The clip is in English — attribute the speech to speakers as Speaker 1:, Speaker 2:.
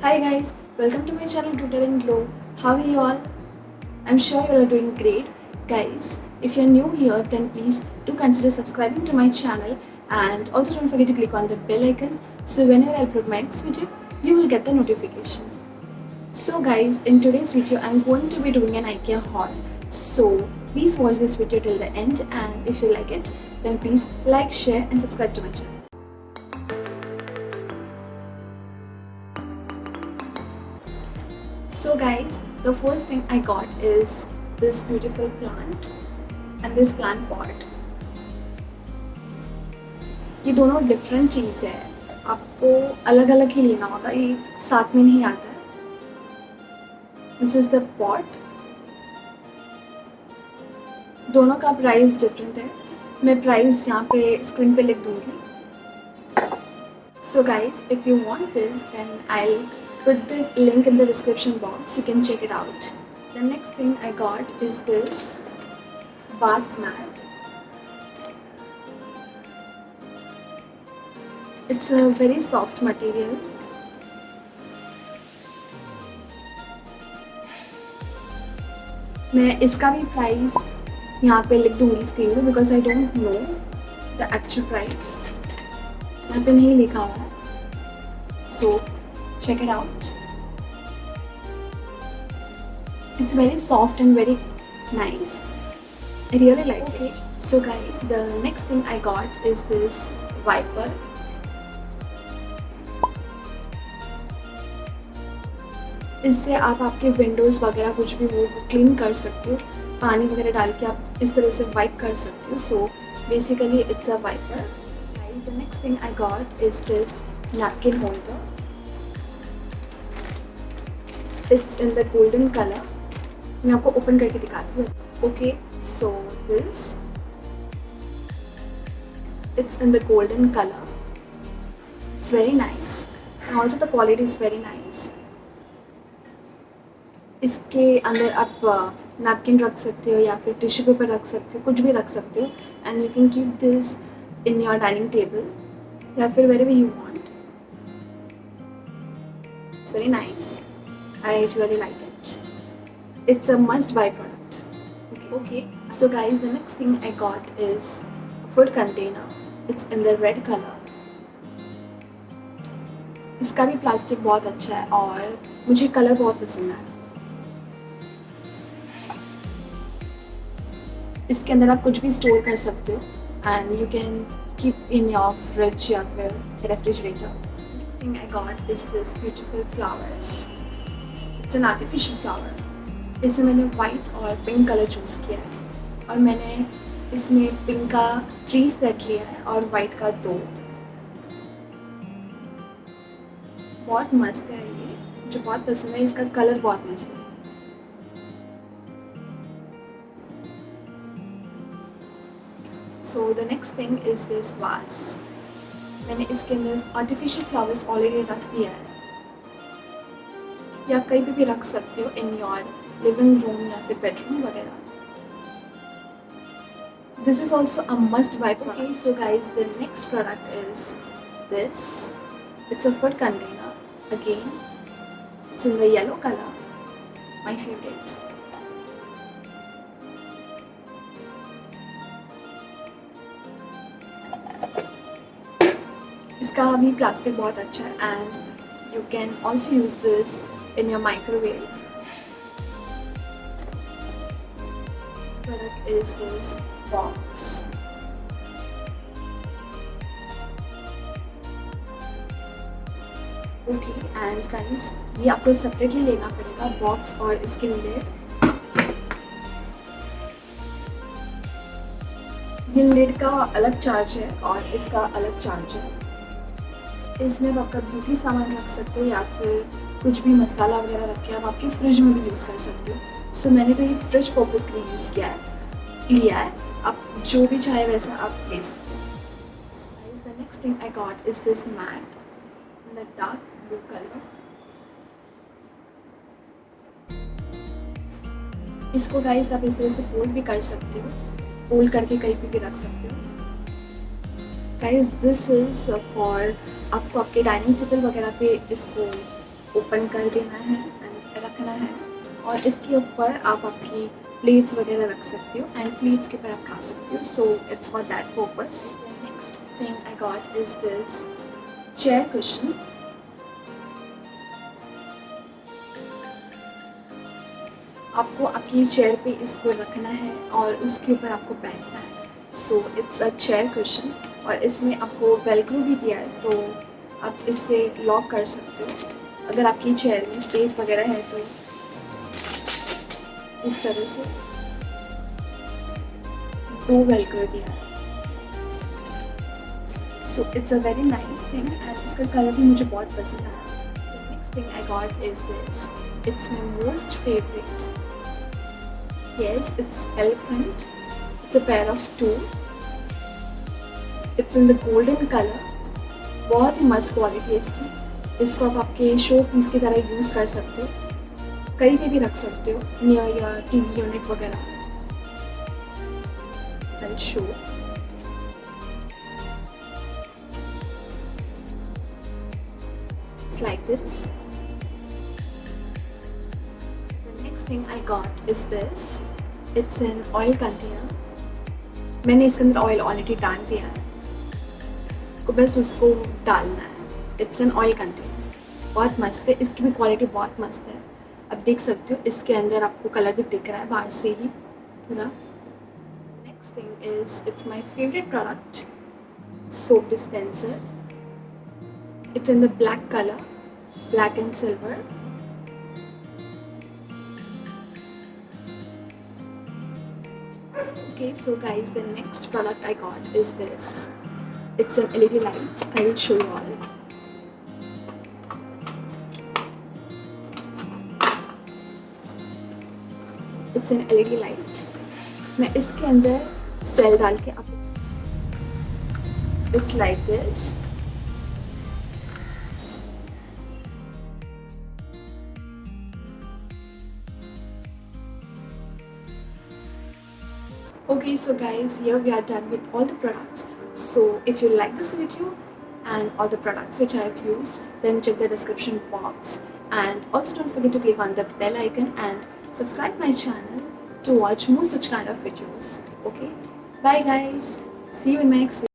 Speaker 1: Hi guys, welcome to my channel Tutor and Glow. How are you all? I'm sure you all are doing great. Guys, if you're new here, then please do consider subscribing to my channel and also don't forget to click on the bell icon so whenever I upload my next video, you will get the notification. So guys, in today's video, I'm going to be doing an IKEA haul. So please watch this video till the end, and if you like it, then please like, share and subscribe to my channel. So guys, the first thing I got is this beautiful plant and this plant pot. ये दोनों different चीज़ है, आपको अलग अलग ही लेना होगा, ये साथ में नहीं आता है. This is the pot. दोनों का प्राइस डिफरेंट है. मैं प्राइस यहाँ पे स्क्रीन पे लिख दूँगी. So guys, if you want this, then I'll put the link in the description box. You can check it out. The next thing I got is this bath mat. It's a very soft material. मैं इसका भी price यहाँ पे लिख दूँगी screen पे because I don't know the actual price. यहाँ पे नहीं लिखा हुआ है. So check it out. It's very soft and very nice. I really like it. So guys, the next thing I got is this wiper. इससे आप आपके Windows वगैरह कुछ भी वो क्लीन कर सकते हो. पानी वगैरह डाल के आप इस तरह से वाइप कर सकते हो. So basically it's a wiper. The next thing I got is this napkin holder. It's in the golden color. मैं आपको ओपन करके दिखाती हूँ. Okay, so this. It's in the golden color. It's very nice. And also the quality is very nice. इसके अंदर आप napkin रख सकते हो या फिर टिश्यू पेपर रख सकते हो, कुछ भी रख सकते हो. And you can keep this in your dining table या फिर wherever you want. It's very nice. I really like it. It's a must-buy product. Okay. So guys, the next thing I got is a food container. It's in the red color. इसका भी plastic बहुत अच्छा है और मुझे colour बहुत पसंद है. इसके अंदर आप कुछ भी स्टोर कर सकते हो and you can keep in your fridge या फिर refrigerator. Next thing I got is this beautiful flowers. It's an artificial flower. इसमें मैंने white और pink कलर चूज़ किया है और मैंने इसमें pink का 3 सेट लिया है और white का 2. बहुत मस्त है ये, मुझे बहुत पसंद है. इसका कलर बहुत मस्त है. So the next thing is this vase. मैंने इसके अंदर artificial flowers already रख दिया है. या आप कहीं भी रख सकते हो in your living room या फिर bedroom वगैरह. This is also a must-buy product. Okay, so guys, the next product is this. It's a food container. Again, it's in the yellow color. My favorite. इसका भी plastic बहुत अच्छा है and you can also use this in your microwave. The product is this box. Okay, and guys, ये आपको separately लेना पड़ेगा box और इसके lid. ये lid का अलग चार्ज है और इसका अलग चार्ज है. इसमें आप आपका ब्यूटी सामान रख सकते हो या फिर कुछ भी मसाला वगैरह रख के आप आपके फ्रिज में भी यूज़ कर सकते हो. सो मैंने तो ये फ्रिज पर्पज़ के लिए यूज़ लिया है. आप जो भी चाहे वैसा आप ले सकते हो. The next thing I got is this mat in the dark blue color. इसको गाइस आप इस तरह से फोल्ड भी कर सकते हो, फोल्ड करके कहीं पे भी रख सकते हो. गाइस दिस इज फॉर आपको आपके डाइनिंग टेबल वगैरह पे इसको ओपन कर देना है एंड रखना है, और इसके ऊपर आप आपकी प्लेट्स वगैरह रख सकते हो एंड प्लेट्स के ऊपर आप खा सकते हो. So it's for that purpose. Next thing I got is this chair cushion. आपको आपकी चेयर पे इसको रखना है और उसके ऊपर आपको बैठना है. So it's a chair cushion, और इसमें आपको वेलक्रो भी दिया है, तो आप इसे लॉक कर सकते हो. अगर आपकी चेयर में स्पेस वगैरह है तो इस तरह से 2 वेलक्रो दिया है. So it's a very nice thing and इसका कलर भी मुझे बहुत पसंद आया. Next thing I got is this. It's my most favourite. Yes, it's elephant. It's a pair of 2. It's in the golden color. बहुत ही मस्त क्वालिटी है इसकी. इसको आप आपके शो पीस की तरह यूज़ कर सकते हो, कहीं पे भी रख सकते हो, नियर या टीवी यूनिट वगैरह. I'll show. It's like this. Thing I got is this. It's an oil container. मैंने इसके अंदर ऑयल ऑलरेडी डाल दिया है, तो बस उसको डालना है. It's an oil container. बहुत मस्त है, इसकी भी क्वालिटी बहुत मस्त है. अब देख सकते हो इसके अंदर आपको कलर भी दिख रहा है बाहर से ही पूरा. Next thing is it's my favorite product, soap dispenser. It's in the black color, black and silver. Okay, so guys, the next product I got is this. It's an LED light. I will show you all. It's an LED light. मैं इसके अंदर cell डाल के आप, it's like this. Okay, so guys, here we are done with all the products. So if you like this video and all the products which I have used, then check the description box, and also don't forget to click on the bell icon and subscribe my channel to watch more such kind of videos. Okay, bye guys, see you in my next video.